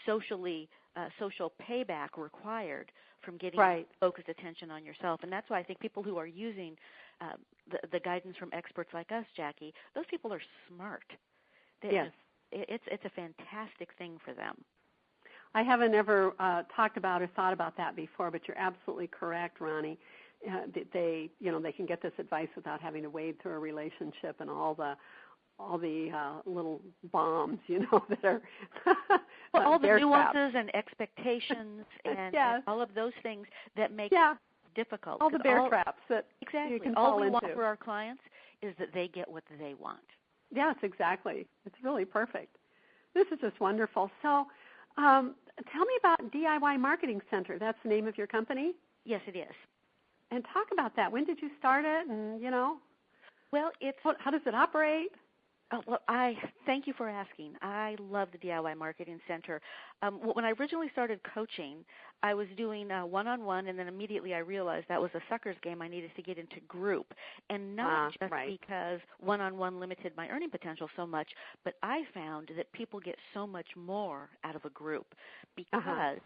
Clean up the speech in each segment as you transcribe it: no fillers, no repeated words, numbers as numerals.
social payback required from getting focused attention on yourself. And that's why I think people who are using the guidance from experts like us, Jackie, those people are smart. Yes. It's a fantastic thing for them. I haven't ever talked about or thought about that before, but you're absolutely correct, Ronnie. They can get this advice without having to wade through a relationship and all the little bombs, that are all the nuances traps. and expectations and all of those things that make it difficult. All the bear traps that exactly. you can all fall we into. want for our clients is that they get what they want. Yes, exactly. It's really perfect. This is just wonderful. So tell me about DIY Marketing Center. That's the name of your company? Yes, it is. And talk about that. When did you start it? And, Well, how does it operate? Well, I thank you for asking. I love the DIY Marketing Center. When I originally started coaching, I was doing one-on-one, and then immediately I realized that was a sucker's game. I needed to get into group, and not just because one-on-one limited my earning potential so much, but I found that people get so much more out of a group because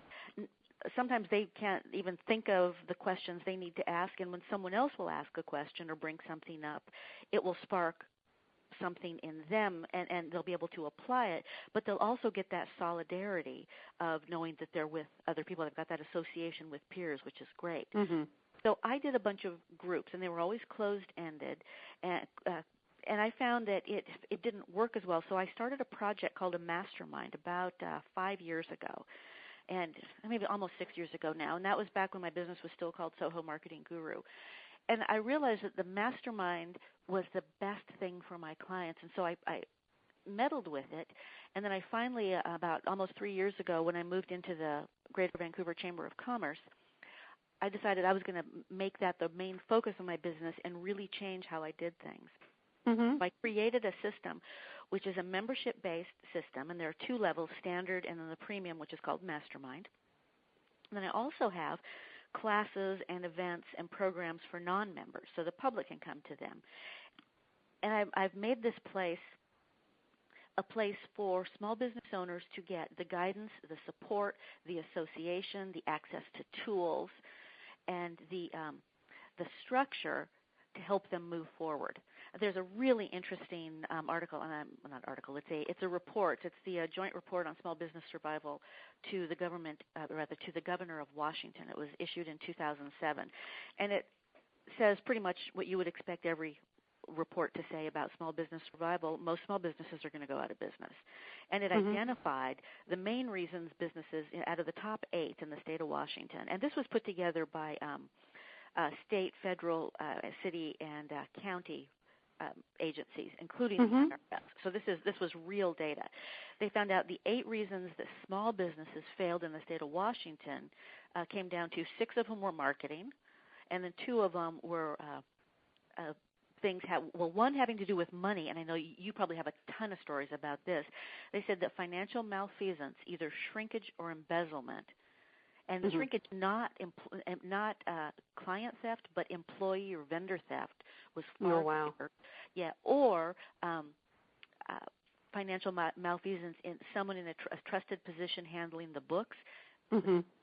sometimes they can't even think of the questions they need to ask, and when someone else will ask a question or bring something up, it will spark something in them, and they'll be able to apply it, but they'll also get that solidarity of knowing that they're with other people. They've got that association with peers, which is great. Mm-hmm. So I did a bunch of groups, and they were always closed-ended, and I found that it didn't work as well, so I started a project called a mastermind about 5 years ago, and maybe almost 6 years ago now, and that was back when my business was still called Soho Marketing Guru. And I realized that the mastermind was the best thing for my clients, and so I meddled with it. And then I finally, about almost 3 years ago, when I moved into the Greater Vancouver Chamber of Commerce, I decided I was going to make that the main focus of my business and really change how I did things. Mm-hmm. So I created a system, which is a membership-based system, and there are 2 levels, standard and then the premium, which is called Mastermind. And then I also have classes and events and programs for non-members, so the public can come to them. And I've made this place a place for small business owners to get the guidance, the support, the association, the access to tools, and the structure to help them move forward. There's a really interesting article, it's a report. It's the Joint Report on Small Business Survival to the government, to the Governor of Washington. It was issued in 2007, and it says pretty much what you would expect every report to say about small business survival. Most small businesses are going to go out of business, and it identified the main reasons businesses out of the top 8 in the state of Washington, and this was put together by state, federal, city, and county agencies, including the IRS. So this was real data. They found out the 8 reasons that small businesses failed in the state of Washington came down to 6 of them were marketing, and then 2 of them were one having to do with money, and I know you probably have a ton of stories about this. They said that financial malfeasance, either shrinkage or embezzlement, and shrinkage not client theft, but employee or vendor theft was far greater. Yeah, or financial malfeasance in someone in a trusted position handling the books,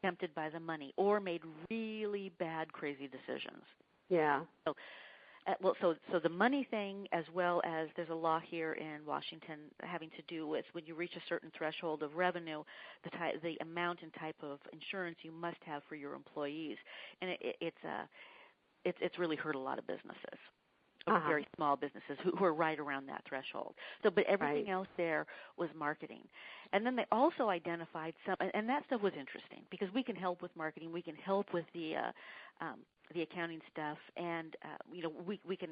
tempted by the money, or made really bad, crazy decisions. Yeah. So the money thing, as well as there's a law here in Washington having to do with when you reach a certain threshold of revenue, the amount and type of insurance you must have for your employees, and it's really hurt a lot of businesses, very small businesses who are right around that threshold. So, but everything else there was marketing, and then they also identified some, and that stuff was interesting because we can help with marketing, we can help with the accounting stuff, and we can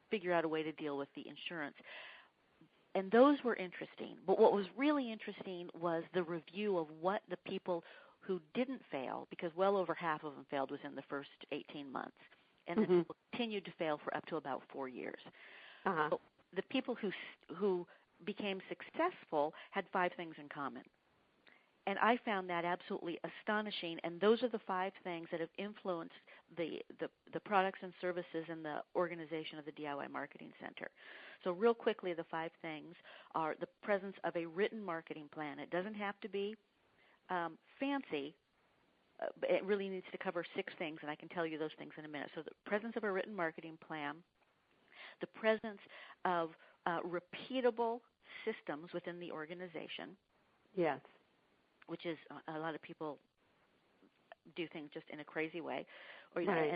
figure out a way to deal with the insurance. And those were interesting. But what was really interesting was the review of what the people who didn't fail, because well over half of them failed within the first 18 months, and then people continued to fail for up to about 4 years. So the people who became successful had 5 things in common. And I found that absolutely astonishing, and those are the 5 things that have influenced the products and services and the organization of the DIY Marketing Center. So real quickly, the 5 things are the presence of a written marketing plan. It doesn't have to be fancy, it really needs to cover 6 things, and I can tell you those things in a minute. So the presence of a written marketing plan, the presence of repeatable systems within the organization. Yes. Which is a lot of people do things just in a crazy way, or right.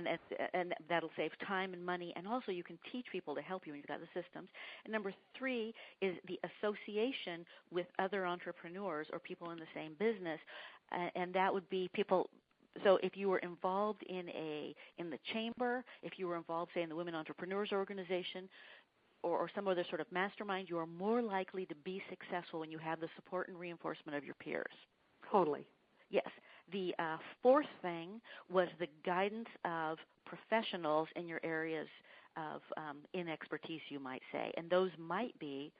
and that'll save time and money, and also you can teach people to help you when you've got the systems. And number 3 is the association with other entrepreneurs or people in the same business, and that would be people. So if you were involved in the chamber, if you were involved, say, in the Women Entrepreneurs Organization, or some other sort of mastermind, you are more likely to be successful when you have the support and reinforcement of your peers. Totally. Yes. The 4th thing was the guidance of professionals in your areas of in expertise, you might say. And those might be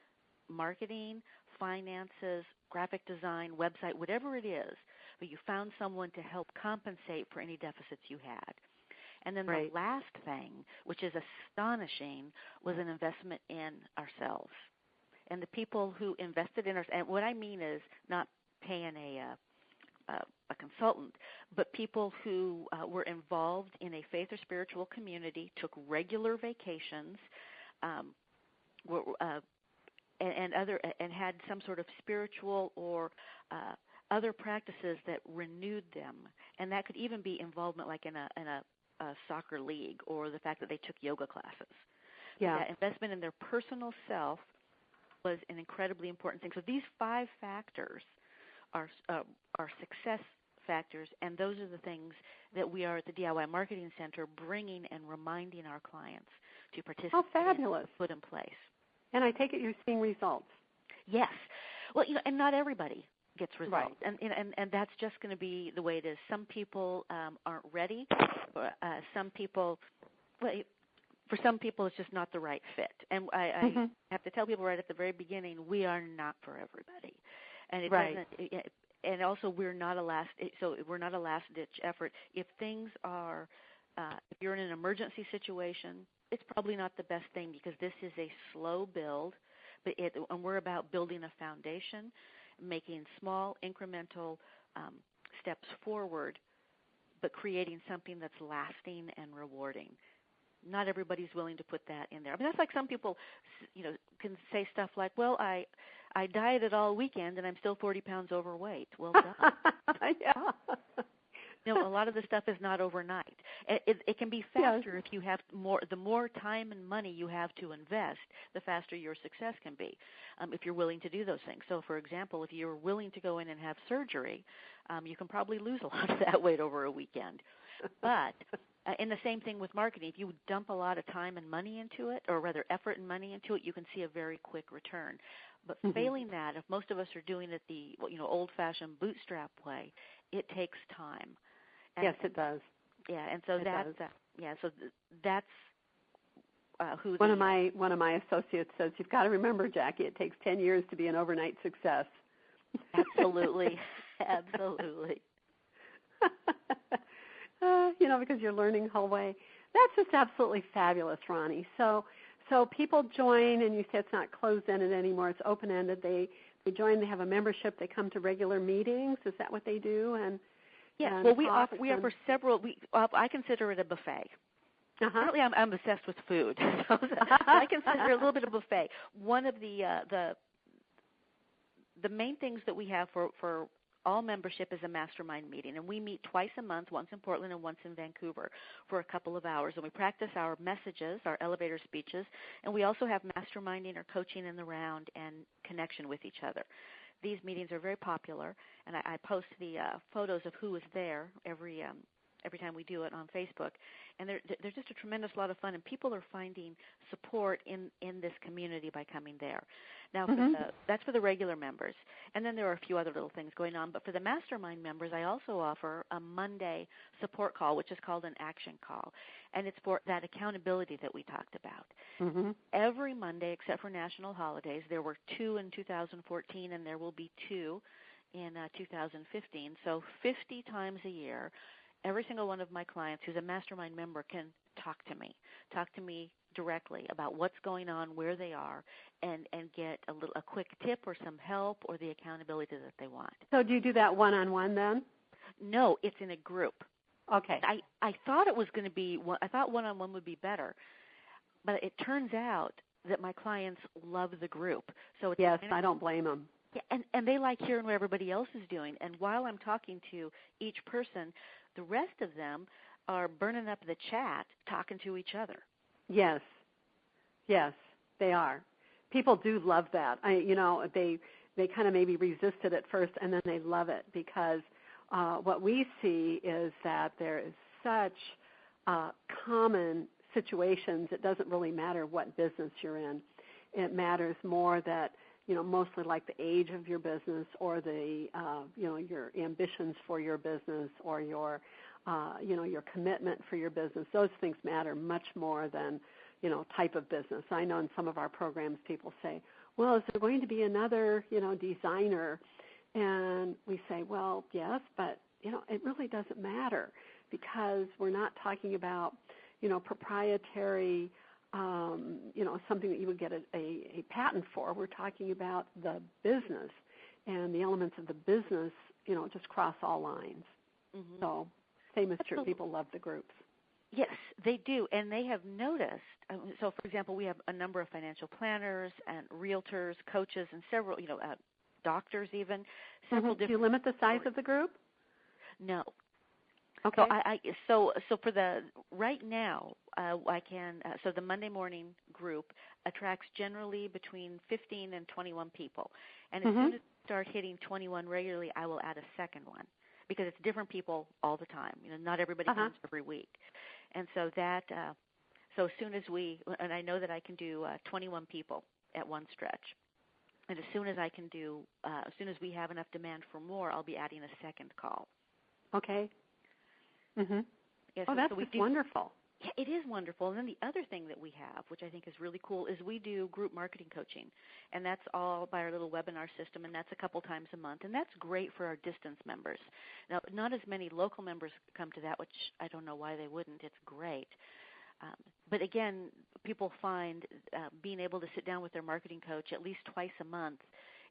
marketing, finances, graphic design, website, whatever it is. But you found someone to help compensate for any deficits you had. And then right. the last thing, which is astonishing, was an investment in ourselves. And the people who invested in us, and what I mean is not paying a consultant, but people who were involved in a faith or spiritual community, took regular vacations, and had some sort of spiritual or other practices that renewed them. And that could even be involvement like in a soccer league, or the fact that they took yoga classes. Yeah. That investment in their personal self was an incredibly important thing. So these 5 factors are success factors, and those are the things that we are at the DIY Marketing Center bringing and reminding our clients to participate. How fabulous. And put in place. And I take it you're seeing results. Yes. Well, and not everybody gets results, right. and that's just going to be the way it is. Some people aren't ready. Some people, for some people, it's just not the right fit. And I have to tell people right at the very beginning, we are not for everybody, and it doesn't. And also, we're not a last ditch effort. If things are, if you're in an emergency situation, it's probably not the best thing, because this is a slow build, and we're about building a foundation, making small incremental steps forward, but creating something that's lasting and rewarding. Not everybody's willing to put that in there. I mean, that's like some people, can say stuff like, "Well, I dieted all weekend and I'm still 40 pounds overweight." Well done. Yeah. A lot of the stuff is not overnight. It can be faster if you have more. The more time and money you have to invest, the faster your success can be, if you're willing to do those things. So, for example, if you're willing to go in and have surgery, you can probably lose a lot of that weight over a weekend. But and the same thing with marketing. If you dump a lot of time and money into it, or rather effort and money into it, you can see a very quick return. But failing that, if most of us are doing it the old-fashioned bootstrap way, it takes time. And, yes, it does. Yeah, and so that's who one of my associates says, "You've got to remember, Jackie, it takes 10 years to be an overnight success." Absolutely, absolutely. Because you're learning the whole way. That's just absolutely fabulous, Ronnie. So people join, and you say it's not closed-ended anymore; it's open-ended. They join. They have a membership. They come to regular meetings. Is that what they do? And yes. Well, we offer several. I consider it a buffet. Apparently, I'm obsessed with food, so I consider it a little bit of a buffet. One of the main things that we have for all membership is a mastermind meeting, and we meet twice a month, once in Portland and once in Vancouver, for a couple of hours. And we practice our messages, our elevator speeches, and we also have masterminding or coaching in the round and connection with each other. These meetings are very popular, and I post the photos of who is there every time we do it on Facebook. And they're just a tremendous lot of fun, and people are finding support in this community by coming there. Now, that's for the regular members. And then there are a few other little things going on. But for the mastermind members, I also offer a Monday support call, which is called an action call. And it's for that accountability that we talked about. Every Monday, except for national holidays, there were 2 in 2014, and there will be 2 in 2015. So 50 times a year, every single one of my clients who's a mastermind member can talk to me. Talk to me directly about what's going on, where they are, and get a quick tip or some help or the accountability that they want. So do you do that one-on-one then? No, it's in a group. Okay. I thought it was going to be, I thought one-on-one would be better, but it turns out that my clients love the group. So it's yes, I don't blame them. Yeah, and they like hearing what everybody else is doing. And while I'm talking to each person, the rest of them are burning up the chat, talking to each other. Yes, they are. People do love that. They kind of maybe resist it at first, and then they love it because what we see is that there is such common situations. It doesn't really matter what business you're in. It matters more that, mostly like the age of your business or the, your ambitions for your business or your commitment for your business. Those things matter much more than, type of business. I know in some of our programs people say, well, is there going to be another, designer? And we say, well, yes, but, it really doesn't matter because we're not talking about, proprietary, something that you would get a patent for. We're talking about the business, and the elements of the business, just cross all lines. Mm-hmm. So same is true. People love the groups. Yes, they do, and they have noticed. So, for example, we have a number of financial planners and realtors, coaches, and several, doctors even. Several Do you limit the size of the group? No. Okay. So for the right now, I can. So the Monday morning group attracts generally between 15 and 21 people, and as soon as I start hitting 21 regularly, I will add a second one because it's different people all the time. Not everybody comes every week, and so that. So as soon as and I know that I can do 21 people at one stretch, and as soon as I can do, as soon as we have enough demand for more, I'll be adding a second call. Okay. Mm-hmm. Yes, that's wonderful. Yeah, it is wonderful. And then the other thing that we have, which I think is really cool, is we do group marketing coaching. And that's all by our little webinar system, and that's a couple times a month. And that's great for our distance members. Now, not as many local members come to that, which I don't know why they wouldn't. It's great. But again, people find being able to sit down with their marketing coach at least twice a month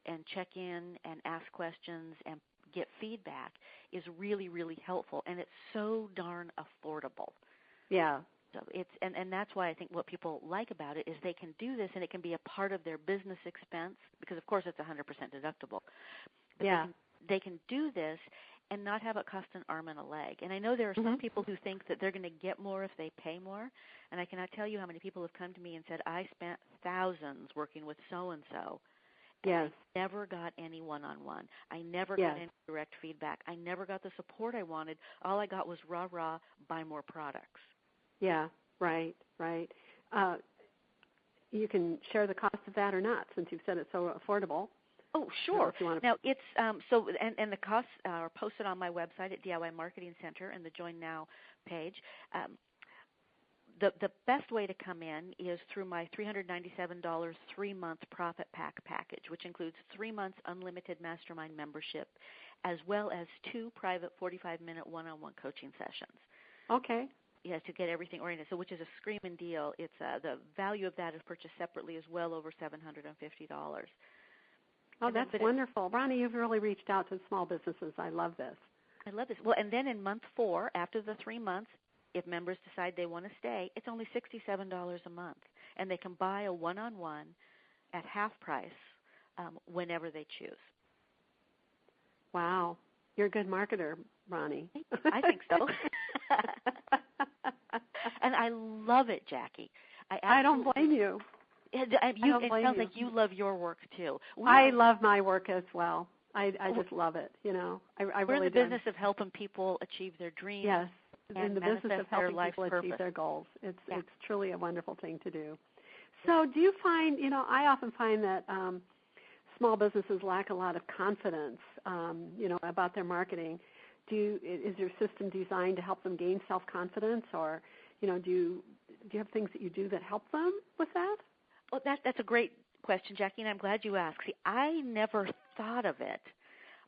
and check in and ask questions and get feedback is really, really helpful, and it's so darn affordable. Yeah. So and that's why I think what people like about it is they can do this, and it can be a part of their business expense because, of course, it's 100% deductible. But yeah. They can do this and not have it cost an arm and a leg. And I know there are some people who think that they're going to get more if they pay more, and I cannot tell you how many people have come to me and said, I spent thousands working with so-and-so. Yes. I never got any one-on-one. I never got any direct feedback. I never got the support I wanted. All I got was rah-rah, buy more products. Yeah, right. You can share the cost of that or not, since you've said it's so affordable. Oh, sure. Now, it's and the costs are posted on my website at DIY Marketing Center in the Join Now page. The best way to come in is through my $397 3-month Profit Pack package, which includes 3 months unlimited mastermind membership, as well as 2 private 45-minute one-on-one coaching sessions. Okay. Yes, to get everything oriented. So, which is a screaming deal. It's the value of that is purchased separately is well over $750. Oh, that's wonderful. Ronnie, you've really reached out to small businesses. I love this. I love this. Well, and then in month 4, after the 3 months, if members decide they want to stay, it's only $67 a month, and they can buy a one-on-one at half price whenever they choose. Wow. You're a good marketer, Ronnie. I think so. And I love it, Jackie. I don't blame you. It sounds like you love your work, too. I love my work as well. I just love it, We're in the business of helping people achieve their dreams. Yes, in the business of helping people achieve their goals. It's truly a wonderful thing to do. So do you find, I often find that small businesses lack a lot of confidence, about their marketing. Is your system designed to help them gain self-confidence, or, do you have things that you do that help them with that? Well, that's a great question, Jackie, and I'm glad you asked. See, I never thought of it,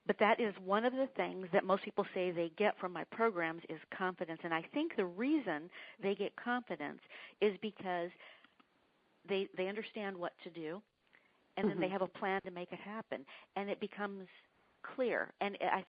But that is one of the things that most people say they get from my programs is confidence. And I think the reason they get confidence is because they understand what to do, and then they have a plan to make it happen. And it becomes clear. And I